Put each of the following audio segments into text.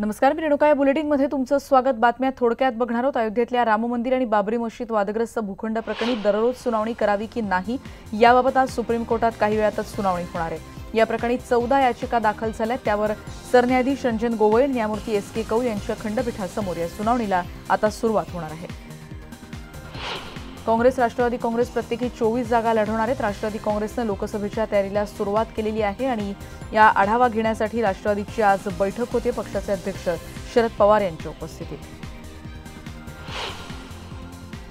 नमस्कार, मी रेणुका. या बुलेटिनमध्ये तुमचं स्वागत. बातम्या थोडक्यात बघणार आहोत. अयोध्येतल्या राम मंदिर आणि बाबरी मशीद वादग्रस्त भूखंड प्रकरणी दररोज सुनावणी करावी की नाही याबाबत आज सुप्रीम कोर्टात काही वेळातच सुनावणी होणार आहे. या प्रकरणी 14 याचिका दाखल झाल्या. त्यावर सरन्यायाधीश रंजन गोगोई, न्यायमूर्ती एस.के. कौल यांच्या खंडपीठासमोर या सुनावणीला आता सुरुवात होणार आहे. काँग्रेस राष्ट्रवादी काँग्रेस प्रत्येकी 24 जागा लढवणार आहेत. राष्ट्रवादी काँग्रेसनं लोकसभेच्या तयारीला सुरुवात केलेली आहे आणि या आढावा घेण्यासाठी राष्ट्रवादीची आज बैठक होते. पक्षाचे अध्यक्ष शरद पवार यांच्या उपस्थितीत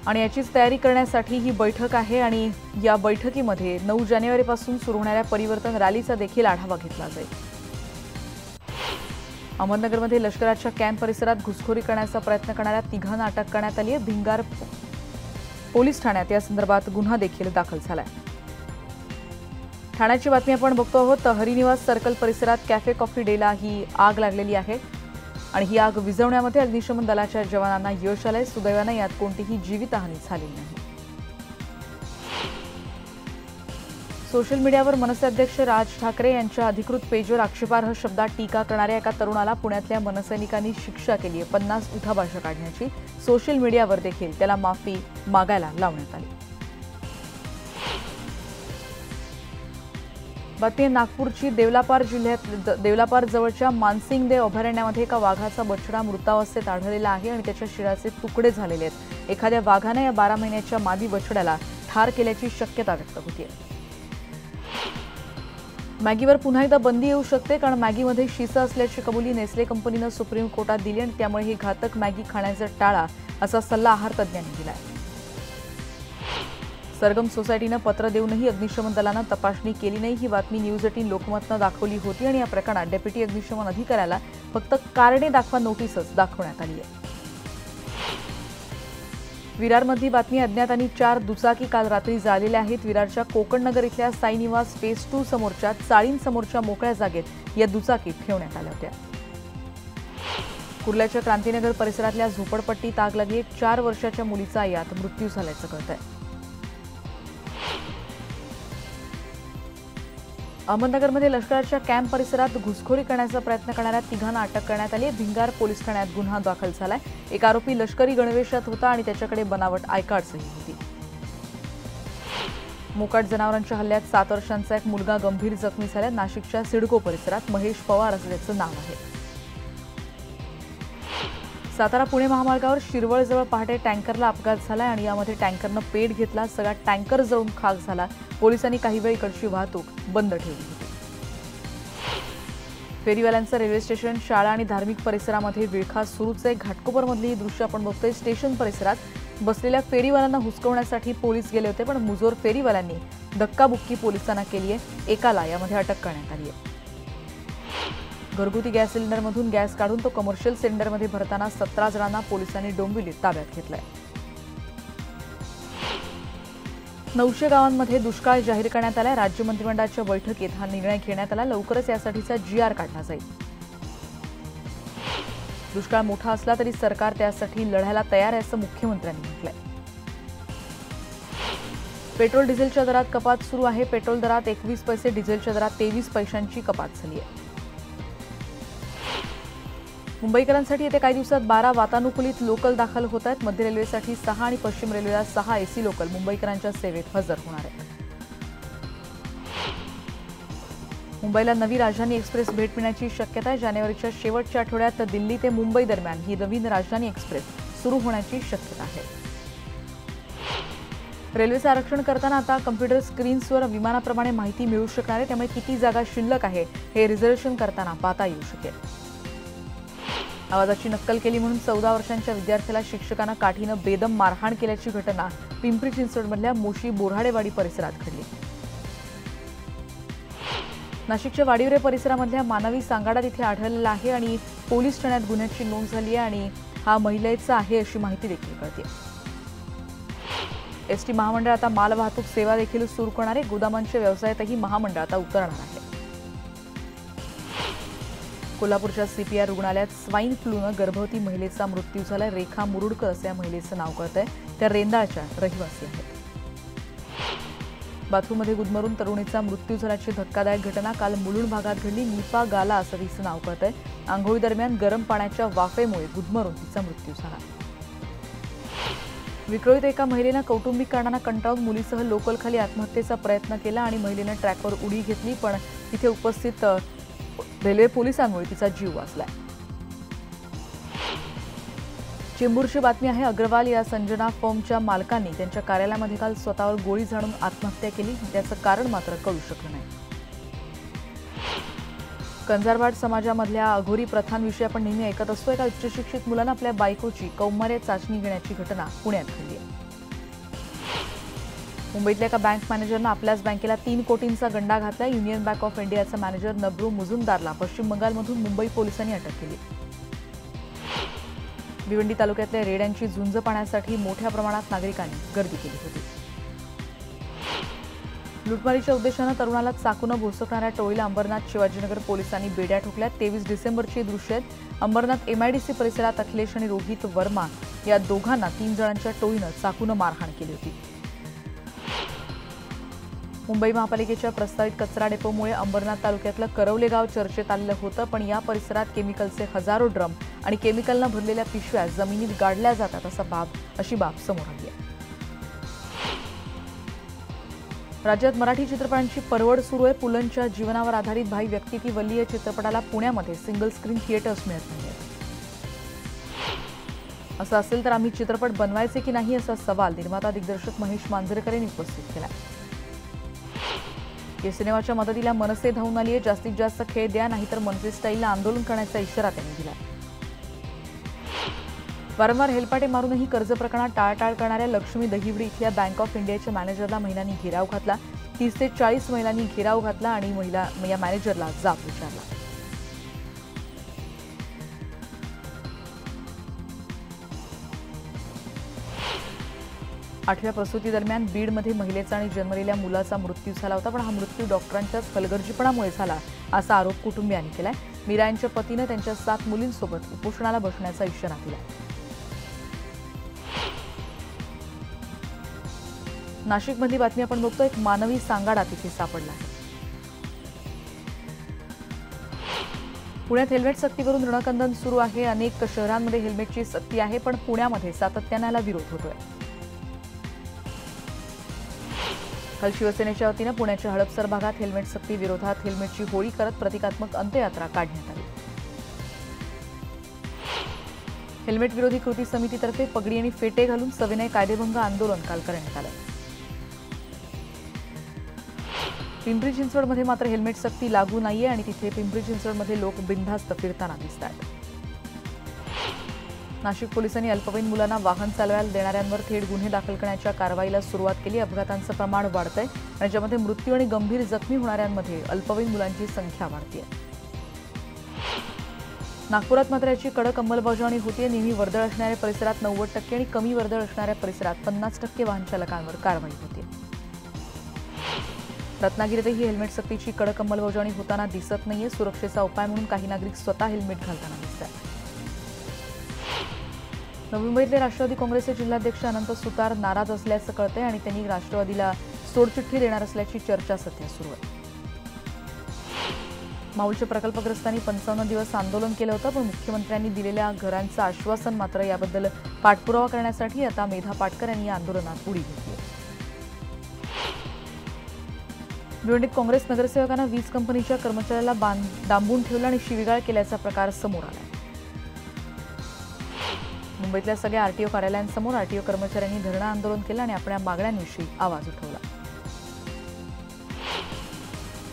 आणि याचीच तयारी करण्यासाठी ही बैठक आहे. आणि या बैठकीमध्ये 9 जानेवारीपासून सुरू होणाऱ्या परिवर्तन रॅलीचा देखील आढावा घेतला जाईल. अहमदनगरमध्ये लष्कराच्या कॅम्प परिसरात घुसखोरी करण्याचा प्रयत्न करणाऱ्या 3 जणांना अटक करण्यात आली आहे. भिंगार पोलीस ठाण्यात या संदर्भात गुन्हा देखील दाखल झालाय. ठाण्याची बातमी आपण बघतो आहोत. हरिनिवास सर्कल परिसरात कॅफे कॉफी डेला ही आग लागलेली आहे आणि ही आग विझवण्यामध्ये अग्निशमन दलाच्या जवानांना यश आलंय. सुदैवाने यात कोणतीही जीवितहानी झालेली नाही. सोशल मीडियावर मनसे अध्यक्ष राज ठाकरे यांच्या अधिकृत पेजवर आक्षेपार्ह शब्दात टीका करणाऱ्या एका तरुणाला पुण्यातल्या मनसैनिकांनी शिक्षा केली आहे. 50 उठाभाषा काढण्याची. सोशल मीडियावर देखील त्याला माफी मागायला लावण्यात आली. बातमी नागपूरची. देवलापार जिल्ह्यात देवलापार जवळच्या मानसिंगदेव अभयारण्यामध्ये एका वाघाचा बछडा मृतावस्थेत आढळलेला आहे आणि त्याच्या शिराचे तुकडे झालेले आहेत. एखाद्या वाघाने या 12 महिन्याच्या मादी बछड्याला ठार केल्याची शक्यता व्यक्त होती. मॅगीवर पुन्हा एकदा बंदी येऊ शकते, कारण मॅगीमध्ये शिसा असल्याची कबुली नेस्ले कंपनीनं सुप्रीम कोर्टात दिली आणि त्यामुळे ही घातक मॅगी खाण्याचा टाळा असा सल्ला आहार तज्ज्ञांनी दिलाय. सरगम सोसायटीनं पत्र देऊनही अग्निशमन दलानं तपासणी केली नाही. ही बातमी न्यूज 18 लोकमतनं दाखवली होती आणि या प्रकरणात डेप्युटी अग्निशमन अधिकाऱ्याला फक्त कारणे दाखवा नोटीसच दाखवण्यात आली आहे. विरारमधली बातमी. अज्ञात आणि 4 दुचाकी काल रात्री जाळलेल्या आहेत. विरारच्या कोकणनगर इथल्या साई निवास फेज 2 समोरच्या चाळींसमोरच्या मोकळ्या जागेत या दुचाकी ठेवण्यात आल्या होत्या. कुर्ल्याच्या क्रांतीनगर परिसरातल्या झोपडपट्टीत आग लागली. 4 वर्षाच्या मुलीचा यात मृत्यू झाल्याचं कळतंय. अहमदनगरमध्ये लष्कराच्या कॅम्प परिसरात घुसखोरी करण्याचा प्रयत्न करणाऱ्या 3 जणांना अटक करण्यात आली. भिंगार पोलीस ठाण्यात गुन्हा दाखल झालाय. एक आरोपी लष्करी गणवेशात होता आणि त्याच्याकडे बनावट आय कार्डही होती. मोकाट जनावरांच्या हल्ल्यात 7 वर्षांचा एक मुलगा गंभीर जखमी झाला. नाशिकच्या सिडको परिसरात महेश पवार असं त्याचं नाव आहे. सातारा पुणे महामार्गावर शिरवळजवळ पहाटे टँकरला अपघात झाला आणि यामध्ये टँकरनं पेट घेतला. सगळा टँकर जळून खाक झाला. पोलिसांनी काही वेळ इकडची वाहतूक बंद ठेवली होती. फेरीवाल्यांचं रेल्वे स्टेशन, शाळा आणि धार्मिक परिसरामध्ये विळखा सुरूच आहे. घाटकोपरमधली ही दृश्य आपण बघतोय. स्टेशन परिसरात बसलेल्या फेरीवाल्यांना हुसकवण्यासाठी पोलीस गेले होते, पण मुजोर फेरीवाल्यांनी धक्काबुक्की पोलिसांना केली आहे. एकाला यामध्ये अटक करण्यात आली आहे. घरगुती गॅस सिलेंडरमधून गॅस काढून तो कमर्शियल सिलेंडरमध्ये भरताना 17 जणांना पोलिसांनी डोंबिवलीत ताब्यात घेतलाय. 900 गावांमध्ये दुष्काळ जाहीर करण्यात आला. राज्य मंत्रिमंडळाच्या बैठकीत हा निर्णय घेण्यात आला. लवकरच यासाठीचा GR काढला जाईल. दुष्काळ मोठा असला तरी सरकार त्यासाठी लढायला तयार आहे असं मुख्यमंत्र्यांनी म्हटलंय. पेट्रोल डिझेलच्या दरात कपात सुरू आहे. पेट्रोल दरात 21 पैसे, डिझेलच्या दरात 23 पैशांची कपात झाली आहे. मुंबईकरांसाठी येत्या काही दिवसात 12 वातानुकूलित लोकल दाखल होत आहेत. मध्य रेल्वेसाठी 6 आणि पश्चिम रेल्वेला 6 AC लोकल मुंबईकरांच्या सेवेत हजर होणार आहेत. मुंबईला नवी राजधानी एक्सप्रेस भेट मिळण्याची शक्यता आहे. जानेवारीच्या शेवटच्या आठवड्यात दिल्ली ते मुंबई दरम्यान ही नवीन राजधानी एक्सप्रेस सुरू होण्याची शक्यता आहे. रेल्वेचं आरक्षण करताना आता कम्प्युटर स्क्रीन्सवर विमानाप्रमाणे माहिती मिळू शकणार आहे. त्यामुळे किती जागा शिल्लक आहे हे रिझर्वेशन करताना पाहता येऊ शकेल. आवाजाची नक्कल केली म्हणून 14 वर्षांच्या विद्यार्थ्याला शिक्षकानं काठीनं बेदम मारहाण केल्याची घटना पिंपरी चिंचवडमधल्या मोशी बोऱ्हाडेवाडी परिसरात घडली. नाशिकच्या वाडिवरे परिसरामधल्या मानवी सांगाडा तिथे आढळलेला आहे आणि पोलीस ठाण्यात गुन्ह्याची नोंद झाली आहे आणि हा महिलेचा आहे अशी माहिती देखील कळते. एसटी महामंडळ आता मालवाहतूक सेवा देखील सुरू करणार आहे. गोदामांच्या व्यवसायातही महामंडळ आता उतरणार आहे. कोल्हापूरच्या CPR रुग्णालयात स्वाईन फ्लूनं गर्भवती महिलेचा मृत्यू झाला. रेखा मुरुडकर असं या महिलेचं नाव कळतंय. त्या रेंदाळच्या रहिवासी आहेत. बाथरूममध्ये गुदमरून तरुणीचा मृत्यू झाल्याची धक्कादायक घटना काल मुलुंड भागात घडली. नीपा गाला असं तिचं नाव कळतंय. आंघोळीदरम्यान गरम पाण्याच्या वाफेमुळे गुदमरून तिचा मृत्यू झाला. विक्रोळीत एका महिलेनं कौटुंबिक कारणांना कंटाळून मुलीसह लोकलखाली आत्महत्येचा प्रयत्न केला आणि महिलेनं ट्रॅकवर उडी घेतली, पण तिथे उपस्थित रेल्वे पोलिसांमुळे तिचा जीव वाचला. चेंबूरची बातमी आहे. अग्रवाल या संजना फर्मच्या मालकांनी त्यांच्या कार्यालयामध्ये काल स्वतःवर गोळी झाडून आत्महत्या केली. त्याचं कारण मात्र कळू शकलं नाही. कंजारवाड समाजामधल्या अघोरी प्रथांविषयी आपण नेहमी ऐकत असतो. एका उच्चशिक्षित मुलानं आपल्या बायकोची कौमार्य चाचणी घेण्याची घटना पुण्यात घडली आहे. मुंबईतल्या एका बँक मॅनेजरनं आपल्याच बँकेला 3 कोटींचा गंडा घातला. युनियन बँक ऑफ इंडियाचा मॅनेजर नब्रू मुजुमदारला पश्चिम बंगालमधून मुंबई पोलिसांनी अटक केली. भिवंडी तालुक्यातल्या रेड्यांची झुंज पाहण्यासाठी मोठ्या प्रमाणात नागरिकांनी गर्दी केली होती. लुटमारीच्या उद्देशानं तरुणाला चाकूनं भोसकणाऱ्या टोळीला अंबरनाथ शिवाजीनगर पोलिसांनी बेड्या ठोकल्या. 23 डिसेंबरची दृश्य आहेत. अंबरनाथ एमआयडीसी परिसरात अखिलेश आणि रोहित वर्मा या दोघांना 3 जणांच्या टोळीनं चाकूनं मारहाण केली होती. मुंबई महापालिकेच्या प्रस्तावित कचरा डेपोमुळे अंबरनाथ तालुक्यातलं करवले गाव चर्चेत आलेलं होतं, पण या परिसरात केमिकलचे हजारो ड्रम आणि केमिकलनं भरलेल्या पिशव्या जमिनीत गाडल्या जातात अशी बाब समोर आली आहे. राज्यात मराठी चित्रपटांची परवड सुरू आहे. पुलंच्या जीवनावर आधारित भाई व्यक्ती की वल्ली या चित्रपटाला पुण्यामध्ये सिंगल स्क्रीन थिएटर्स मिळत नाहीत. असं असेल तर आम्ही चित्रपट बनवायचे की नाही असा सवाल निर्माता दिग्दर्शक महेश मांजरेकर यांनी उपस्थित केला. या सिनेमाच्या मदतीला मनसे धावून आली आहे. जास्तीत जास्त खेळ द्या, नाहीतर मनसे स्टाईलला आंदोलन करण्याचा इशारा त्यांनी दिला. वारंवार हेलपाटे मारूनही कर्ज प्रकरणात टाळाटाळ करणाऱ्या लक्ष्मी दहिवडी इथल्या बँक ऑफ इंडियाच्या मॅनेजरला महिलांनी घेराव घातला. 30 ते 40 महिलांनी घेराव घातला आणि या मॅनेजरला जाब विचारला. आठव्या प्रसूतीदरम्यान बीडमध्ये महिलेचा आणि जन्मलेल्या मुलाचा मृत्यू झाला होता, पण हा मृत्यू डॉक्टरांच्याच हलगर्जीपणामुळे झाला असा आरोप कुटुंबियांनी केलाय. मीरा यांच्या पतीनं त्यांच्या 7 मुलींसोबत उपोषणाला बसण्याचा इशारा दिला. नाशिकमधली बातमी आपण बघतो. एक मानवी सांगाडा तिथे सापडला आहे. पुण्यात हेल्मेट सक्तीवरून रणकंदन सुरू आहे. अनेक शहरांमध्ये हेल्मेटची सक्ती आहे, पण पुण्यामध्ये सातत्याने याला विरोध होतोय. काल शिवसेनेच्या वतीनं पुण्याच्या हडपसर भागात हेल्मेट सक्ती विरोधात हेल्मेटची होळी करत प्रतिकात्मक अंत्ययात्रा काढण्यात आली. हेल्मेट विरोधी कृती समितीतर्फे पगडी आणि फेटे घालून सविनय कायदेभंग आंदोलन काल करण्यात आलं. पिंपरी चिंचवडमध्ये मात्र हेल्मेट सक्ती लागू नाहीये आणि तिथे पिंपरी चिंचवडमध्ये लोक बिनधास्त फिरताना दिसतात. नाशिक पोलिसांनी अल्पवयीन मुलांना वाहन चालवायला देणाऱ्यांवर थेट गुन्हे दाखल करण्याच्या कारवाईला सुरुवात केली. अपघातांचं प्रमाण वाढतंय आणि ज्यामध्ये मृत्यू आणि गंभीर जखमी होणाऱ्यांमध्ये अल्पवयीन मुलांची संख्या वाढतेय. नागपुरात मात्र याची कडक अंमलबजावणी होतीये. नेहमी वर्दळ असणाऱ्या परिसरात 90% आणि कमी वर्दळ असणाऱ्या परिसरात 50% वाहन चालकांवर कारवाई होते. रत्नागिरीतही हेल्मेट सक्तीची कडक अंमलबजावणी होताना दिसत नाहीये. सुरक्षेचा उपाय म्हणून काही नागरिक स्वतः हेल्मेट घालताना दिसतात. नवी मुंबईतले राष्ट्रवादी काँग्रेसचे जिल्हाध्यक्ष अनंत सुतार नाराज असल्याचं कळतंय आणि त्यांनी राष्ट्रवादीला सोडचिठ्ठी देणार असल्याची चर्चा सध्या सुरू आहे. माऊलच्या प्रकल्पग्रस्तांनी 55 दिवस आंदोलन केलं होतं, पण मुख्यमंत्र्यांनी दिलेल्या घरांचं आश्वासन मात्र याबद्दल पाठपुरावा करण्यासाठी आता मेधा पाटकर यांनी या आंदोलनात उडी घेतली. भिवंडीत काँग्रेस नगरसेवकांना वीज कंपनीच्या कर्मचाऱ्याला डांबून ठेवलं आणि शिवीगाळ केल्याचा प्रकार समोर आला. मुंबईतल्या सगळ्या आरटीओ कार्यालयांसमोर आरटीओ कर्मचाऱ्यांनी धरणं आंदोलन केलं आणि आपल्या मागण्यांविषयी आवाज उठवला.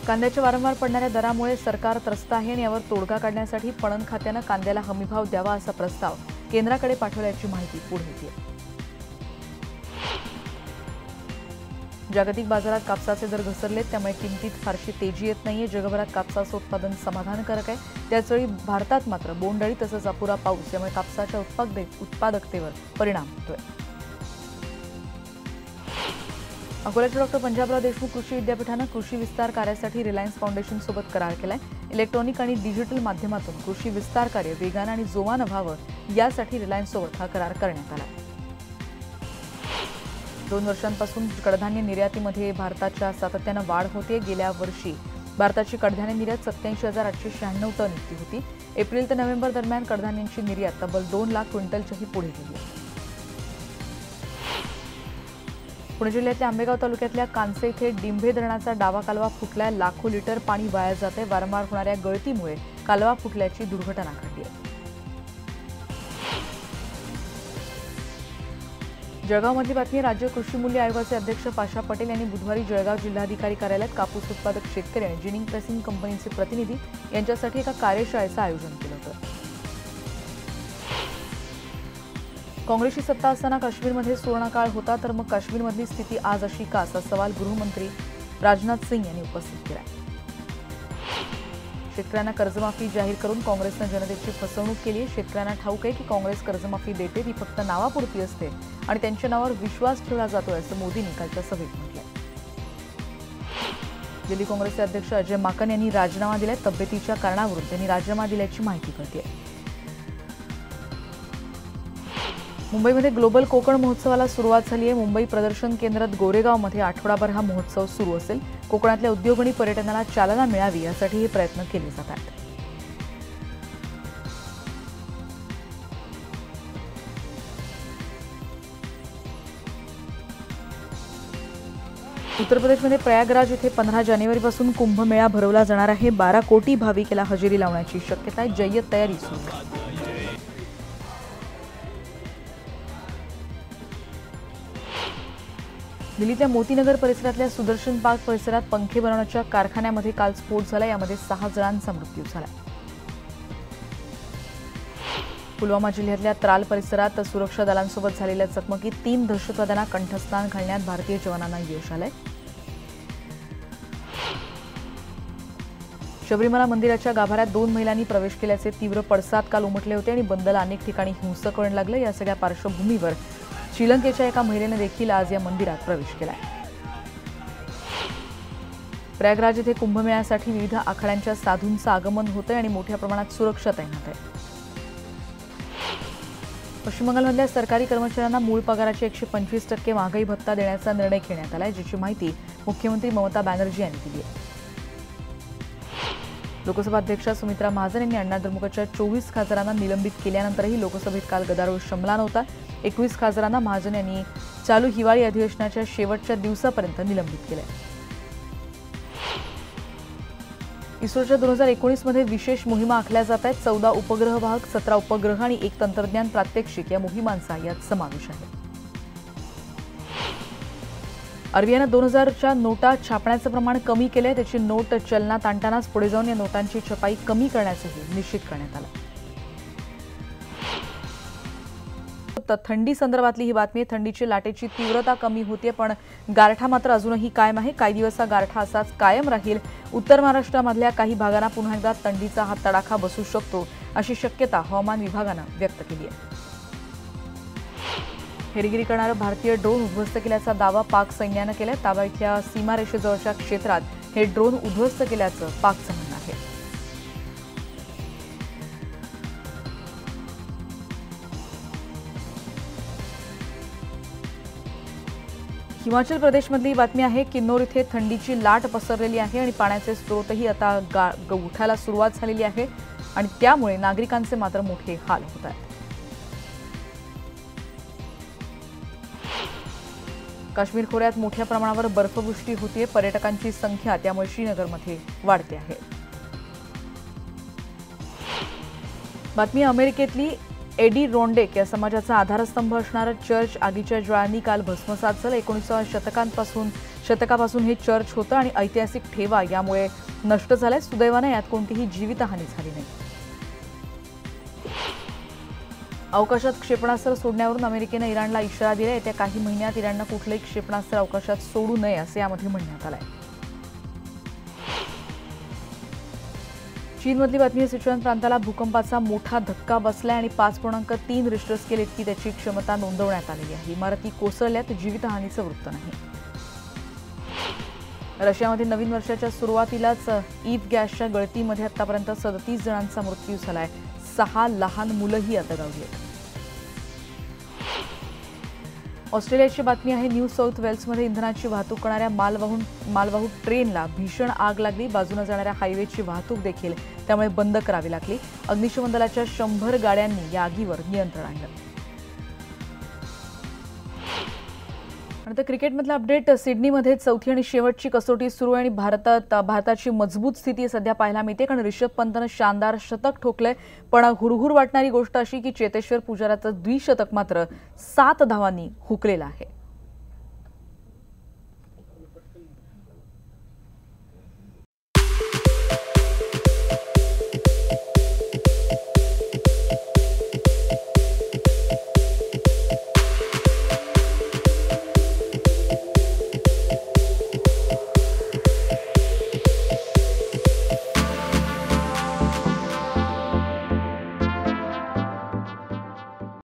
कांद्याच्या वारंवार पडणाऱ्या दरामुळे सरकार त्रस्त आहे आणि यावर तोडगा काढण्यासाठी पणन खात्यानं कांद्याला हमीभाव द्यावा असा प्रस्ताव केंद्राकडे पाठवल्याची माहिती पुढे येते. जागतिक बाजारात कापसाचे दर घसरलेत, त्यामुळे किमतीत फारशी तेजी येत नाहीये. जगभरात कापसाचं उत्पादन समाधानकारक आहे. त्याचवेळी भारतात मात्र बोंडअळी तसंच अपुरा पाऊस यामुळे कापसाच्या उत्पादकतेवर परिणाम होतोय. अकोल्याच्या डॉक्टर पंजाबराव देशमुख कृषी विद्यापीठानं कृषी विस्तार कार्यासाठी रिलायन्स फाउंडेशन सोबत करार केलाय. इलेक्ट्रॉनिक आणि डिजिटल माध्यमातून कृषी विस्तार कार्य वेगानं आणि जोमानं व्हावं यासाठी रिलायन्स सोबत हा करार करण्यात आला. 2 वर्षांपासून कडधान्य निर्यातीमध्ये भारताच्या सातत्यानं वाढ होते। गेल्या वर्षी भारताची कडधान्य निर्यात 87,896 टन इतकी होती। एप्रिल ते नोव्हेंबर दरम्यान कडधान्यांची निर्यात तब्बल 2 लाख क्विंटलच्याही पुढे गेली। पुणे जिल्ह्यातल्या आंबेगाव तालुक्यातल्या कानसे इथे डिंभे धरणाचा डावा कालवा फुटलाय। लाखो लिटर पाणी वाया जाते। वारंवार होणाऱ्या गळतीमुळे कालवा फुटल्याची दुर्घटना घडली आहे। जळगावमधली बातमी। राज्य कृषी मूल्य आयोगाचे अध्यक्ष पाशा पटेल यांनी बुधवारी जळगाव जिल्हाधिकारी कार्यालयात कापूस उत्पादक शेतकरी आणि जिनिंग प्रेसिंग कंपनीचे प्रतिनिधी यांच्यासाठी एका कार्यशाळेचं आयोजन केलं होतं। काँग्रेसची सत्ता असताना काश्मीरमध्ये सुवर्णकाळ होता, तर मग काश्मीरमधली स्थिती आज अशी का, असा सवाल गृहमंत्री राजनाथ सिंग यांनी उपस्थित केला। शेतकऱ्यांना कर्जमाफी जाहीर करून काँग्रेसनं जनतेची फसवणूक केली आहे। शेतकऱ्यांना ठाऊक आहे की काँग्रेस कर्जमाफी देते, ती फक्त नावापुरती असते आणि त्यांच्या नावावर विश्वास ठेवला जातोय, असं मोदींनी कालच्या सभेत म्हटलंय। दिल्ली काँग्रेसचे अध्यक्ष अजय माकन यांनी राजीनामा दिलाय। तब्येतीच्या कारणावरून त्यांनी राजीनामा दिल्याची माहिती कळतेय। मुंबईमध्ये ग्लोबल कोकण महोत्सवाला सुरुवात झाली आहे। मुंबई प्रदर्शन केंद्रात गोरेगावमध्ये आठवडाभर हा महोत्सव सुरू असेल। कोकणातल्या उद्योग आणि पर्यटनाला चालना मिळावी यासाठी हे प्रयत्न केले जात आहेत। उत्तर प्रदेशमध्ये प्रयागराज इथे 15 जानेवारीपासून कुंभमेळा भरवला जाणार आहे। 12 कोटी भाविकाला हजेरी लावण्याची शक्यता आहे। जय्यत तयारी सुरू आहे। दिल्लीतल्या मोतीनगर परिसरातल्या सुदर्शन पार्क परिसरात पंखे बनवण्याच्या कारखान्यामध्ये काल स्फोट झाला। यामध्ये 6 जणांचा मृत्यू झाला। पुलवामा जिल्ह्यातल्या त्राल परिसरात सुरक्षा दलांसोबत झालेल्या चकमकीत 3 दहशतवाद्यांना कंठस्नान घालण्यात भारतीय जवानांना यश आलंय। शबरीमला मंदिराच्या गाभाऱ्यात 2 महिलांनी प्रवेश केल्याचे तीव्र पडसाद काल उमटले होते आणि बंदला अनेक ठिकाणी हिंसक वळण लागलं। या सगळ्या पार्श्वभूमीवर श्रीलंकेच्या एका महिलेने देखील आज या मंदिरात प्रवेश केलाय। प्रयागराज येथे कुंभमेळ्यासाठी विविध आखाड्यांच्या साधूंचं आगमन होतंय आणि मोठ्या प्रमाणात सुरक्षा तैनात आहे। पश्चिम बंगालमधल्या सरकारी कर्मचाऱ्यांना मूळ पगाराचे 125% महागाई भत्ता देण्याचा निर्णय घेण्यात आलाय, ज्याची माहिती मुख्यमंत्री ममता बॅनर्जी यांनी दिली आहे। लोकसभा अध्यक्षा सुमित्रा महाजन यांनी अण्णा द्रमुकच्या 24 खासदारांना निलंबित केल्यानंतरही लोकसभेत काल गदारोळ शमला नव्हता। 21 खासदारांना महाजन यांनी चालू हिवाळी अधिवेशनाच्या शेवटच्या दिवसापर्यंत निलंबित केले। इस्रोच्या 2019 मध्ये विशेष मोहिमा आखल्या जात आहेत। 14 उपग्रह वाहक, 17 उपग्रह आणि 1 तंत्रज्ञान प्रात्यक्षिक या मोहिमांचा यात समावेश आहे। आरबीआयनं 2000च्या नोटा छापण्याचं प्रमाण कमी केलंय। त्याची नोट चलनात आणतानाच पुढे जाऊन या नोटांची छपाई कमी करण्याचंही निश्चित करण्यात आलं। थंडी संदर्भातली ही बातमी आहे। थंडीची लाटेची तीव्रता कमी होते, पण गारठा मात्र अजूनही कायम आहे। काही दिवस हा गारठा असाच कायम राहील। उत्तर महाराष्ट्रामधल्या काही भागांना पुन्हा एकदा थंडीचा हा तडाखा बसू शकतो, अशी शक्यता हवामान विभागानं व्यक्त केली आहे। हेरगिरी करणारं भारतीय ड्रोन उद्ध्वस्त केल्याचा दावा पाक सैन्यानं केलाय। ताबा इथल्या सीमारेषेजवळच्या क्षेत्रात हे ड्रोन उद्ध्वस्त केल्याचं पाकचं म्हणणं आहे। हिमाचल प्रदेशमधली बातमी आहे। किन्नौर इथे थंडीची लाट पसरलेली आहे आणि पाण्याचे स्रोतही आता उठायला सुरुवात झालेली आहे आणि त्यामुळे नागरिकांचे मात्र मोठे हाल होत आहेत। काश्मीर खोऱ्यात मोठ्या प्रमाणावर बर्फवृष्टी होतीये। पर्यटकांची संख्या त्यामुळे श्रीनगरमध्ये वाढते आहे। बातमी अमेरिकेतली एडी रोंडेक या समाजाचा आधारस्तंभ असणारं चर्च आगीच्या ज्वाळांनी काल भस्मसात झालं। 19व्या शतकापासून हे चर्च होतं आणि ऐतिहासिक ठेवा यामुळे नष्ट झालाय। सुदैवाने यात कोणतीही जीवितहानी झाली नाही। अवकाशात क्षेपणास्त्र सोडण्यावरून अमेरिकेनं इराणला इशारा दिला। येत्या काही महिन्यात इराणनं कुठलंही क्षेपणास्त्र अवकाशात सोडू नये असं यामध्ये म्हणण्यात आलंय। चीनमधली बातमी। सिच्युआन प्रांताला भूकंपाचा मोठा धक्का बसलाय आणि 5.3 रिश्टर स्केल इतकी त्याची क्षमता नोंदवण्यात आलेली आहे। इमारती कोसळल्यात, जीवितहानीचं वृत्त नाही। रशियामध्ये नवीन वर्षाच्या सुरुवातीलाच ईद गॅसच्या गळतीमध्ये आतापर्यंत 37 जणांचा मृत्यू झालाय। 6 लहान मुलंही आता गावली आहेत। ऑस्ट्रेलियाची बातमी आहे। न्यू साऊथ वेल्समध्ये इंधनाची वाहतूक करणाऱ्या मालवाहू ट्रेनला भीषण आग लागली। बाजूने जाणाऱ्या हायवेची वाहतूक देखील त्यामुळे बंद करावी लागली। अग्निशमन दलाच्या 100 गाड्यांनी या आगीवर नियंत्रण आणलं। आता क्रिकेटमधला अपडेट। सिडनीमध्ये चौथी आणि शेवटची कसोटी सुरू आहे आणि भारताची मजबूत स्थिती सध्या पाहायला मिळते, कारण ऋषभ पंतनं शानदार शतक ठोकलंय। पण हुरहुर वाटणारी गोष्ट अशी की चेतेश्वर पुजाराचं द्विशतक मात्र 7 धावांनी हुकलेलं आहे।